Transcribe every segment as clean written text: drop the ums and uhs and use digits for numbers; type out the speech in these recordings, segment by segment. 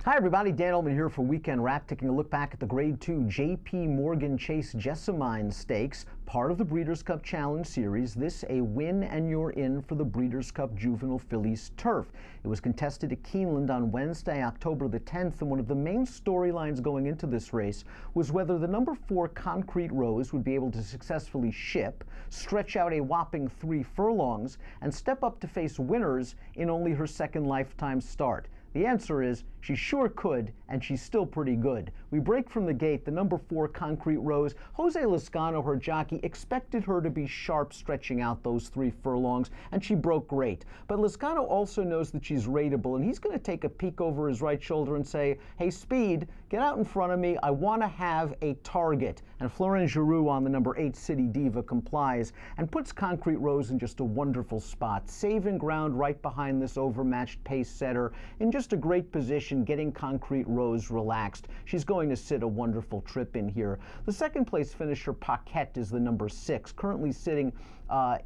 Hi everybody, Dan Illman here for Weekend Wrap, taking a look back at the Grade 2 J.P. Morgan Chase Jessamine Stakes, part of the Breeders' Cup Challenge Series. This a win and you're in for the Breeders' Cup Juvenile Fillies Turf. It was contested at Keeneland on Wednesday, October the 10th, and one of the main storylines going into this race was whether the number 4 Concrete Rose would be able to successfully ship, stretch out a whopping 3 furlongs, and step up to face winners in only her second lifetime start. The answer is she sure could, and she's still pretty good. We break from the gate. The number 4 Concrete Rose, Jose Lezcano, her jockey, expected her to be sharp stretching out those 3 furlongs, and she broke great. But Lezcano also knows that she's rateable, and he's going to take a peek over his right shoulder and say, hey, Speed, get out in front of me. I want to have a target. And Florent Giroux on the number 8 City Diva complies and puts Concrete Rose in just a wonderful spot, saving ground right behind this overmatched pace setter in just a great position, getting Concrete Rose relaxed. She's going to sit a wonderful trip in here. The second place finisher, Paquette, is the number 6, currently sitting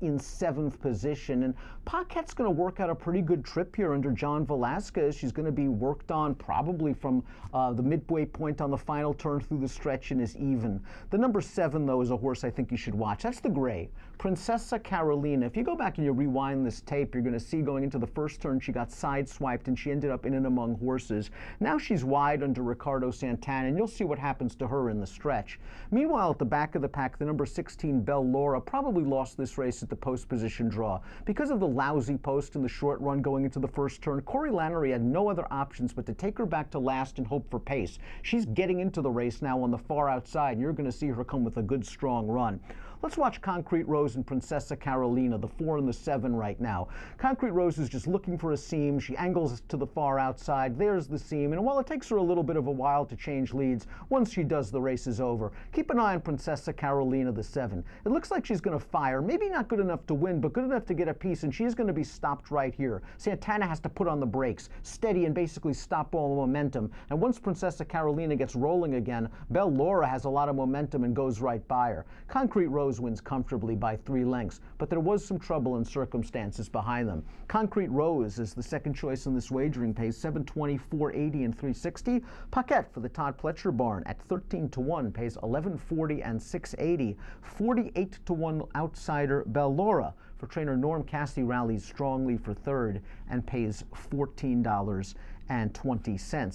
in 7th position. And Paquette's going to work out a pretty good trip here under John Velasquez. She's going to be worked on probably from the midway point on the final turn through the stretch and is even. The number 7, though, is a horse I think you should watch. That's the gray, Princessa Carolina. If you go back and you rewind this tape, you're going to see going into the first turn, she got sideswiped and she ended up in and among horses. Now she's wide under Ricardo Santana, and you'll see what happens to her in the stretch. Meanwhile, at the back of the pack, the number 16, Belle Laura, probably lost this race at the post position draw. Because of the lousy post in the short run going into the first turn, Corey Lanerie had no other options but to take her back to last and hope for pace. She's getting into the race now on the far outside, and you're going to see her come with a good, strong run. Let's watch Concrete Rose and Princessa Carolina, the 4 and the 7 right now. Concrete Rose is just looking for a seam. She angles to the far outside. There's the seam. And while it takes her a little bit of a while to change leads, once she does, the race is over. Keep an eye on Princessa Carolina, the 7. It looks like she's going to fire. Maybe not good enough to win, but good enough to get a piece, and she's going to be stopped right here. Santana has to put on the brakes, steady, and basically stop all momentum. And once Princessa Carolina gets rolling again, Belle Laura has a lot of momentum and goes right by her. Concrete Rose wins comfortably by 3 lengths, but there was some trouble and circumstances behind them. Concrete Rose is the second choice in this wagering, pays 720, 480, and 360. Paquette for the Todd Pletcher barn at 13-1, pays 1140 and 680. 48-1 outsider Belle Laura for trainer Norm Cassidy rallies strongly for third and pays $14.20.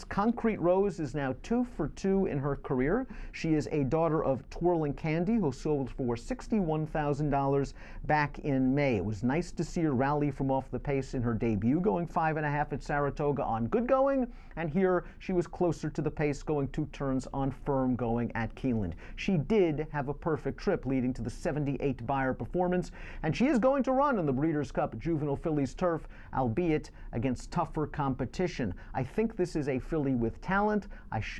Concrete Rose is now 2 for 2 in her career. She is a daughter of Twirling Candy, who sold for $61,000 back in May. It was nice to see her rally from off the pace in her debut, going 5.5 at Saratoga on good going, and here she was closer to the pace, going 2 turns on firm going at Keeneland. She did have a perfect trip leading to the 78 Beyer performance, and she is going to run in the Breeders' Cup Juvenile Fillies Turf, albeit against tougher competition. I think this is a filly with talent.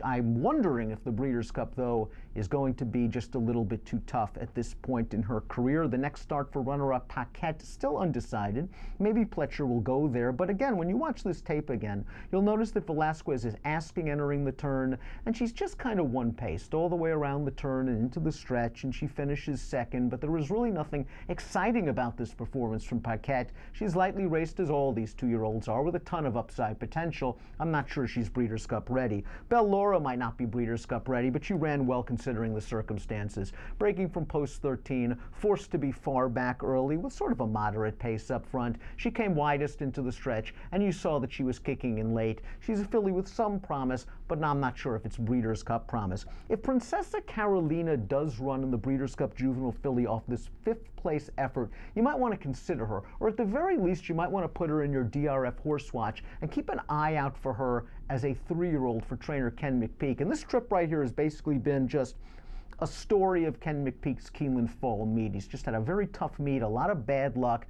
I'm wondering if the Breeders' Cup, though, is going to be just a little bit too tough at this point in her career. The next start for runner-up Paquette, still undecided. Maybe Pletcher will go there, but again, when you watch this tape again, you'll notice that Velasquez is asking entering the turn, and she's just kind of one-paced all the way around the turn and into the stretch, and she finishes second, but there was really nothing exciting about this performance from Paquette. She's lightly raced, as all these 2-year-olds are, with a ton of upside potential. I'm not sure she's Breeders' Cup ready. Belle Laura might not be Breeders' Cup ready, but she ran well considering the circumstances. Breaking from post 13, forced to be far back early with sort of a moderate pace up front. She came widest into the stretch, and you saw that she was kicking in late. She's a filly with some promise, but I'm not sure if it's Breeders' Cup promise. If Princessa Carolina does run in the Breeders' Cup Juvenile Filly off this 5th place effort, you might want to consider her, or at the very least, you might want to put her in your DRF horse watch and keep an eye out for her as a 3-year-old for trainer Ken McPeek. And this trip right here has basically been just a story of Ken McPeek's Keeneland fall meet. He's just had a very tough meet, a lot of bad luck,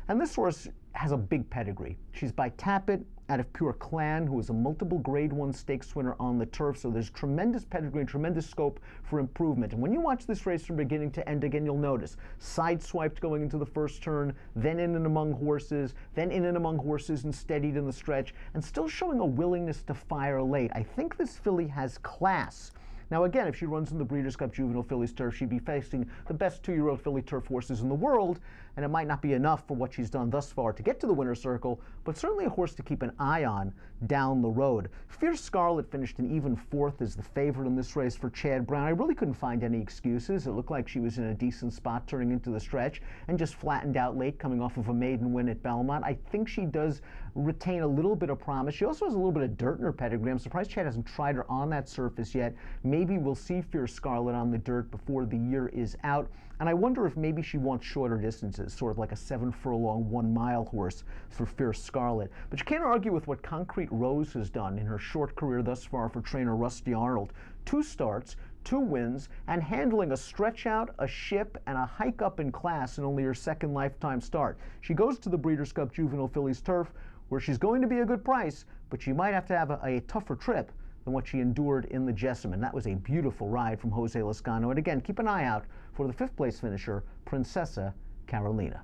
and this horse has a big pedigree. She's by Tappet out of Pure Clan, who is a multiple Grade 1 stakes winner on the turf, so there's tremendous pedigree and tremendous scope for improvement. And when you watch this race from beginning to end, again, you'll notice sideswiped going into the first turn, then in and among horses, then in and among horses and steadied in the stretch, and still showing a willingness to fire late. I think this filly has class. Now again, if she runs in the Breeders' Cup Juvenile Fillies Turf, she'd be facing the best 2-year-old filly turf horses in the world, and it might not be enough for what she's done thus far to get to the winner's circle, but certainly a horse to keep an eye on down the road. Fierce Scarlet finished an even fourth as the favorite in this race for Chad Brown. I really couldn't find any excuses. It looked like she was in a decent spot turning into the stretch and just flattened out late coming off of a maiden win at Belmont. I think she does retain a little bit of promise. She also has a little bit of dirt in her pedigree. I'm surprised Chad hasn't tried her on that surface yet. Maybe we'll see Fierce Scarlet on the dirt before the year is out. And I wonder if maybe she wants shorter distances, sort of like a 7-furlong, 1-mile horse for Fierce Scarlet. But you can't argue with what Concrete Rose has done in her short career thus far for trainer Rusty Arnold. 2 starts, 2 wins, and handling a stretch out, a ship, and a hike up in class in only her second lifetime start. She goes to the Breeders' Cup Juvenile Fillies turf, where she's going to be a good price, but she might have to have a tougher trip than what she endured in the Jessamine. That was a beautiful ride from Jose Lezcano. And again, keep an eye out for the 5th place finisher, Princessa Carolina.